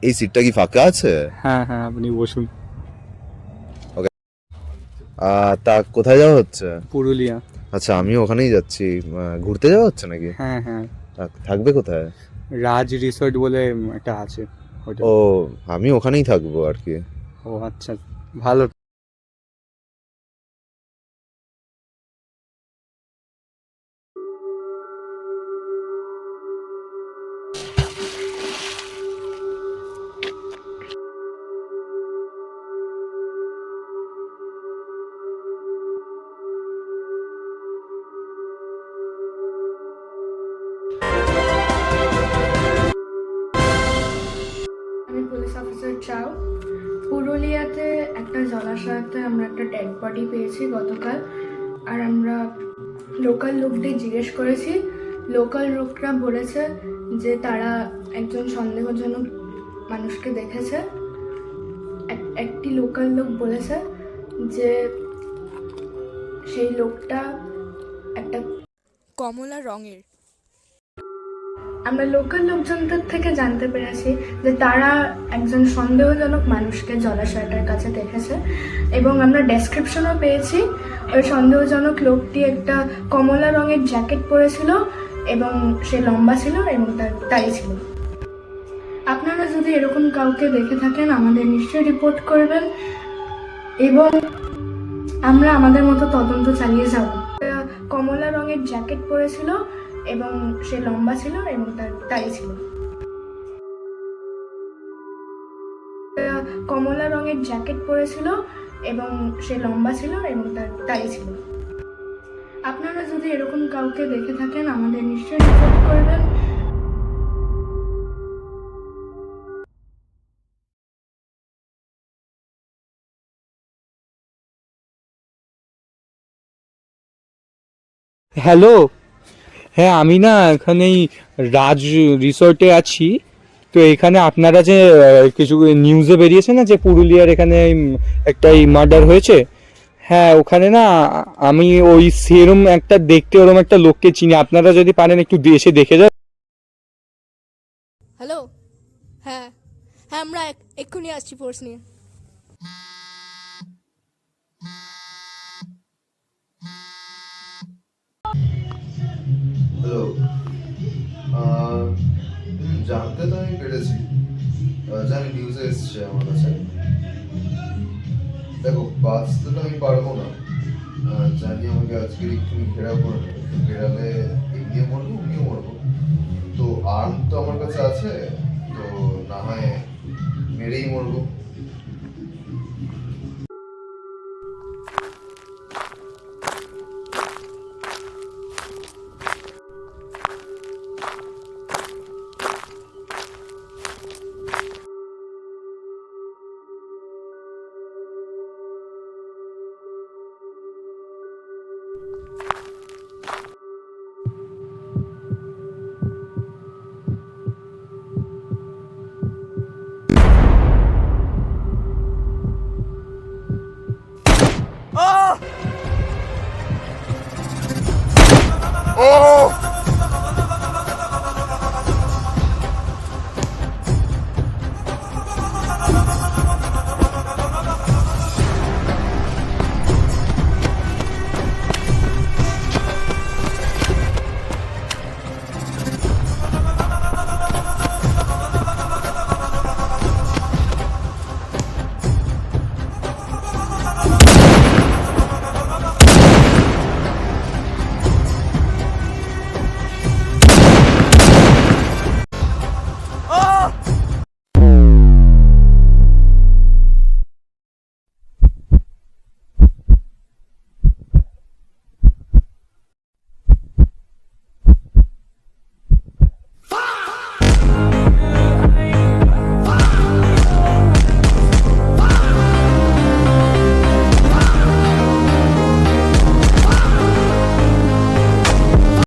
এই সিটটা কি ফাঁকা আছে? হ্যাঁ হ্যাঁ, আপনি বসুন। তা কোথায় যাওয়া হচ্ছে? পুরুলিয়া। আচ্ছা, আমিও ওখানেই যাচ্ছি। ঘুরতে যাওয়া হচ্ছে নাকি? হ্যাঁ হ্যাঁ, থাকবে কোথায়? রাজ রিসোর্ট বলে একটা আছে হোটেল। ও, আমি ওখানেই থাকবো আর কি। ও আচ্ছা, ভালো। আমি পুলিশ অফিসার চাও। পুরুলিয়াতে একটা জলাশয়তে আমরা একটা ডেড বডি পেয়েছি গতকাল। আর আমরা লোকাল লোকদের জিজ্ঞেস করেছি। লোকাল লোকরা বলেছে যে তারা একজন সন্দেহজনক মানুষকে দেখেছে। একটি লোকাল লোক বলেছে যে সেই লোকটা একটা কমলা রঙের। আমরা লোকাল লোকজনদের থেকে জানতে পেরেছি যে তারা একজন সন্দেহজনক মানুষকে জলাশয়টার কাছে দেখেছে, এবং আমরা ডেসক্রিপশনও পেয়েছি। ওই সন্দেহজনক লোকটি একটা কমলা রঙের জ্যাকেট পরেছিল এবং সে লম্বা ছিল এবং তার টাই ছিল। আপনারা যদি এরকম কাউকে দেখে থাকেন আমাদের নিশ্চয়ই রিপোর্ট করবেন, এবং আমরা আমাদের মতো তদন্ত চালিয়ে যাব। কমলা রঙের জ্যাকেট পরেছিল এবং সে লম্বা ছিল এবং তার টাই ছিল। কমলা রঙের জ্যাকেট পরেছিল এবং সে লম্বা ছিল এবং তার টাই ছিল। আপনারা যদি এরকম কাউকে দেখে থাকেন আমাদের নিশ্চয়ই রিপোর্ট করবেন। হ্যালো, হ্যাঁ আমি না এখানেই রাজ রিসোর্টে আছি। তো এখানে আপনারা যে কিছু নিউজে বেরিয়েছে না যে পুরুলিয়ার এখানে একটা মার্ডার হয়েছে। হ্যাঁ, ওখানে না আমি ওই সেরম একটা দেখতে ওরম একটা লোককে চিনি। আপনারা যদি পারেন একটু এসে দেখে যান। হ্যালো, হ্যাঁ হ্যাঁ, আমরা এক্ষুনি আসছি ফোর্স নিয়ে। হ্যালো। জানতে তো আমি পেরেছি, জানি নিউজে এসছে আমার কাছে। দেখো, বাঁচতে তো আমি পারবো না, জানি আমাকে আজকে একটু ঘেরাও করে নেবে। ঘেরালে এগিয়ে মরবো, উনিও মরবো। তো আর্ম তো আমার কাছে আছে, তো না হয় মেরেই মরবো। Oh!